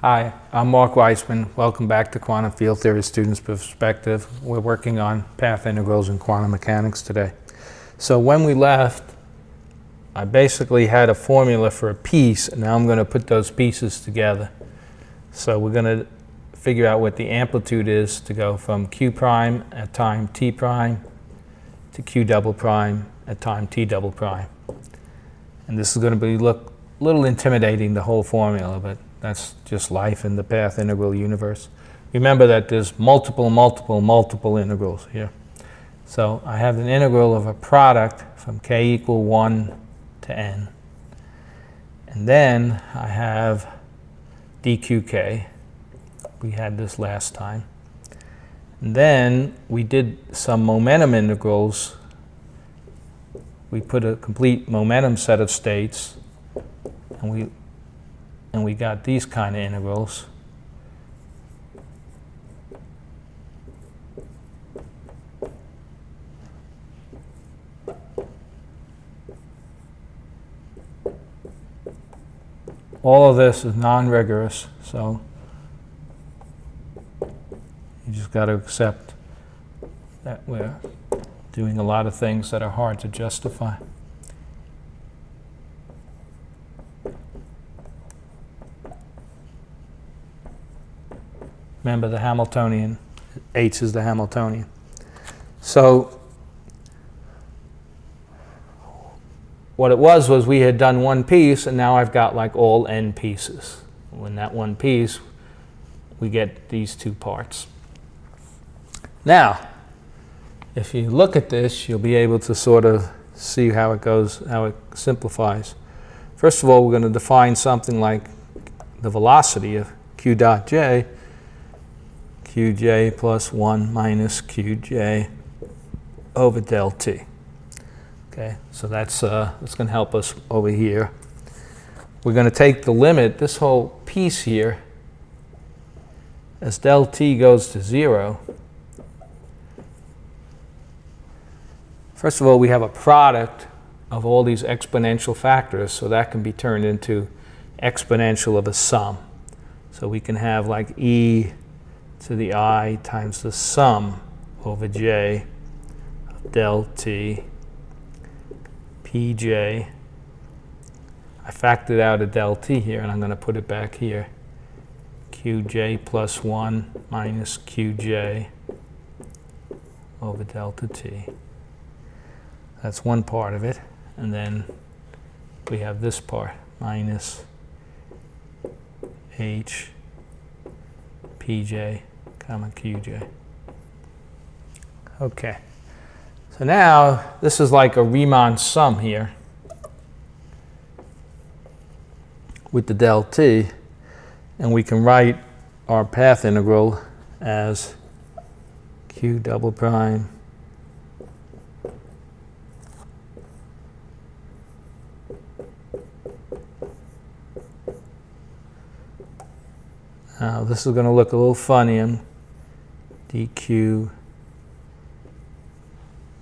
Hi, I'm Mark Weissman. Welcome back to Quantum Field Theory Students' Perspective. We're working on path integrals in quantum mechanics today. So when we left, I basically had a formula for a piece, and now I'm going to put those pieces together. So we're going to figure out what the amplitude is to go from q prime at time t prime to q double prime at time t double prime. And this is going to be look a little intimidating, the whole formula, but that's just life in the path integral universe. Remember that there's multiple integrals here. So I have an integral of a product from k equal 1 to n. And then I have dqk. We had this last time. And then we did some momentum integrals. We put a complete momentum set of states, and we got these kind of integrals. All of this is non-rigorous, so you just got to accept that we're doing a lot of things that are hard to justify. Remember the Hamiltonian, H is the Hamiltonian. So what it was we had done one piece, and now I've got like all n pieces. In that one piece, we get these two parts. Now, if you look at this, you'll be able to sort of see how it goes, how it simplifies. First of all, we're going to define something like the velocity of q dot j, qj plus 1 minus qj over del t. Okay, so that's going to help us over here. We're going to take the limit, this whole piece here, as del t goes to 0. First of all, we have a product of all these exponential factors, so that can be turned into exponential of a sum. So we can have like e to the I times the sum over j of del t pj. I factored out a del t here, and I'm going to put it back here. qj plus 1 minus qj over delta t. That's one part of it. And then we have this part, minus h pj comma qj. Okay. So now this is like a Riemann sum here with the del t, and we can write our path integral as q double prime now this is going to look a little funny. dq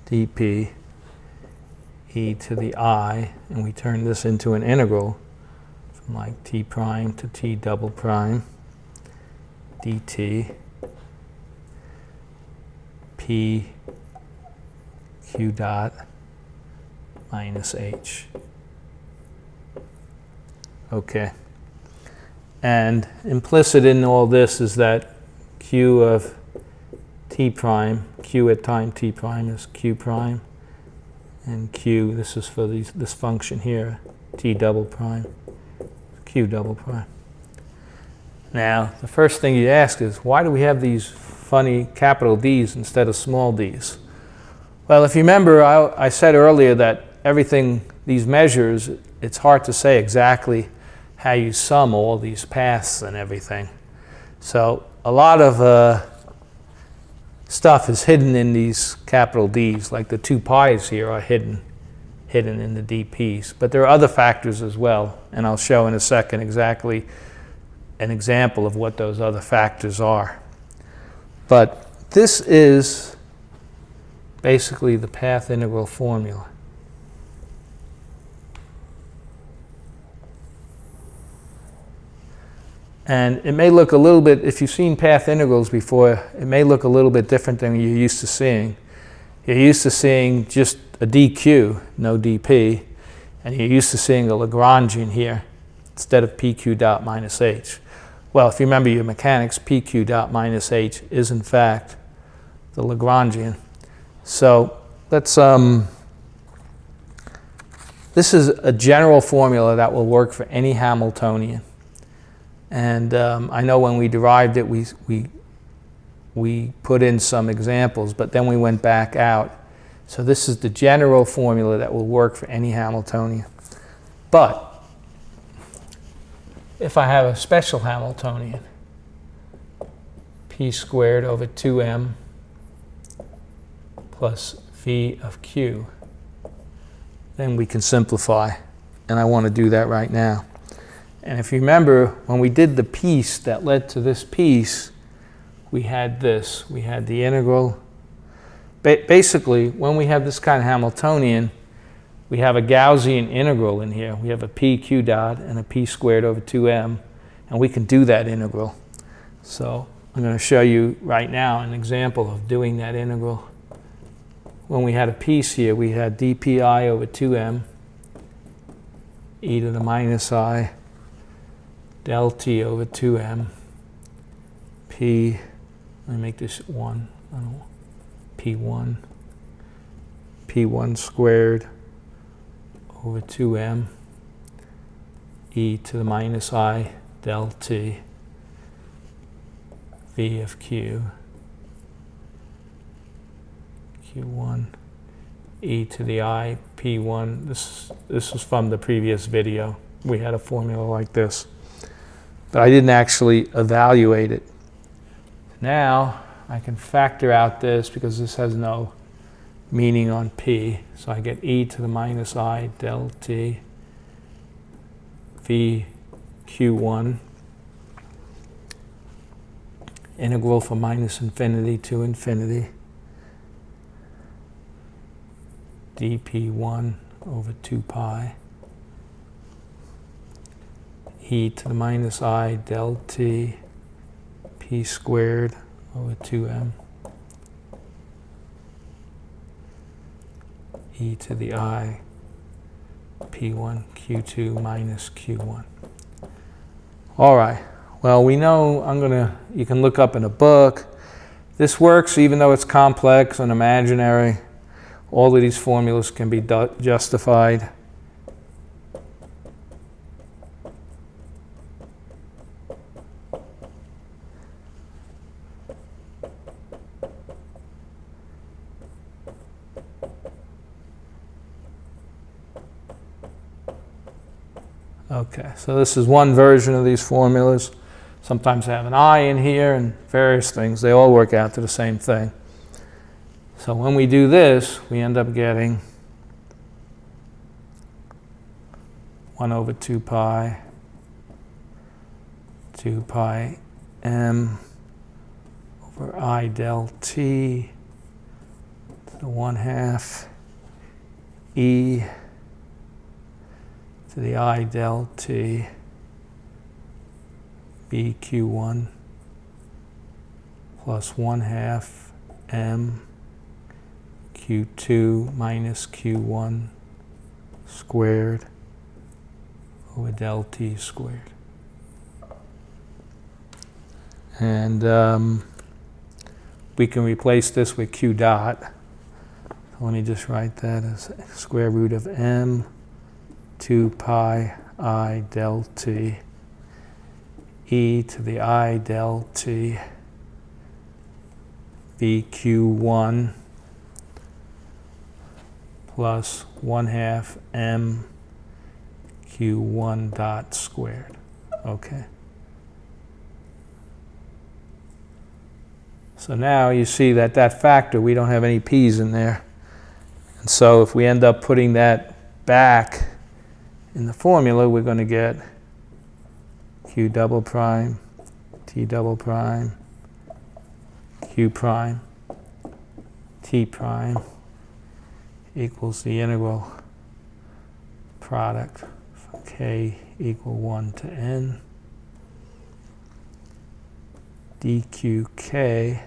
dp e to the I, and we turn this into an integral from like t prime to t double prime dt p q dot minus h. Okay. And implicit in all this is that q of t prime, q at time t prime is q prime, and q, this is for this function here, t double prime, q double prime. Now, the first thing you ask is, why do we have these funny capital D's instead of small d's? Well, if you remember, I said earlier that everything, these measures, it's hard to say exactly how you sum all these paths and everything. So a lot of stuff is hidden in these capital D's, like the 2 pi's here are hidden in the dp's. But there are other factors as well, and I'll show in a second exactly an example of what those other factors are. But this is basically the path integral formula. And it may look a little bit, if you've seen path integrals before, it may look a little bit different than you're used to seeing. You're used to seeing just a dq, no dp, and you're used to seeing a Lagrangian here instead of pq dot minus h. Well, if you remember your mechanics, pq dot minus h is in fact the Lagrangian. So let's, this is a general formula that will work for any Hamiltonian. And I know when we derived it, we put in some examples, but then we went back out. So this is the general formula that will work for any Hamiltonian. But if I have a special Hamiltonian, p squared over 2m plus v of q, then we can simplify. And I want to do that right now. And if you remember, when we did the piece that led to this piece, we had this. We had the integral. Basically, when we have this kind of Hamiltonian, we have a Gaussian integral in here. We have a pq dot and a p squared over 2m, and we can do that integral. So I'm going to show you right now an example of doing that integral. When we had a piece here, we had dpi over 2m, e to the minus I, del t over 2m, p, let me make this 1, I don't know, p1 squared over 2m, e to the minus I, del t, v of q, q1, e to the I, p1. This was from the previous video. We had a formula like this, but I didn't actually evaluate it. Now I can factor out this because this has no meaning on p. So I get e to the minus I del t v q1 integral from minus infinity to infinity dp1 over 2 pi e to the minus I del t p squared over 2m e to the I p1 q2 minus q1. All right, well, we know you can look up in a book. This works even though it's complex and imaginary. All of these formulas can be justified. Okay, so this is one version of these formulas. Sometimes I have an I in here and various things. They all work out to the same thing. So when we do this, we end up getting 1 over 2 pi m over I del t to the 1/2 e to the I del t bq1 plus 1/2 m q2 minus q1 squared over del t squared. And we can replace this with q dot. So let me just write that as square root of m 2 pi I del t e to the I del t bq1 plus 1/2 m q1 dot squared. Okay. So now you see that factor, we don't have any p's in there. And so if we end up putting that back in the formula, we're going to get q double prime, t double prime, q prime, t prime equals the integral product from k equal 1 to n dqk,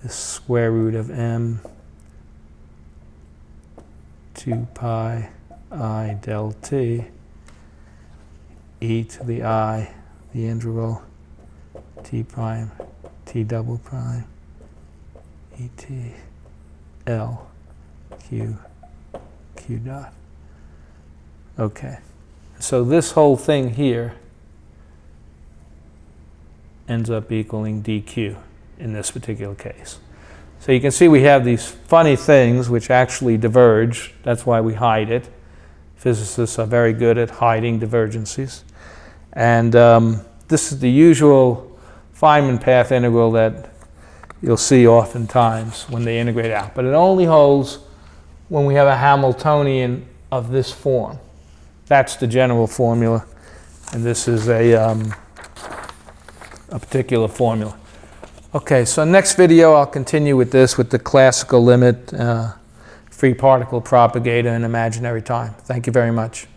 the square root of m 2 pi I del t e to the I, the integral t prime, t double prime, et L q q dot. Okay, so this whole thing here ends up equaling dq in this particular case. So you can see we have these funny things which actually diverge. That's why we hide it. Physicists are very good at hiding divergences. And this is the usual Feynman path integral that you'll see oftentimes when they integrate out. But it only holds when we have a Hamiltonian of this form. That's the general formula. And this is a particular formula. Okay, so next video I'll continue with this, with the classical limit, free particle propagator, and imaginary time. Thank you very much.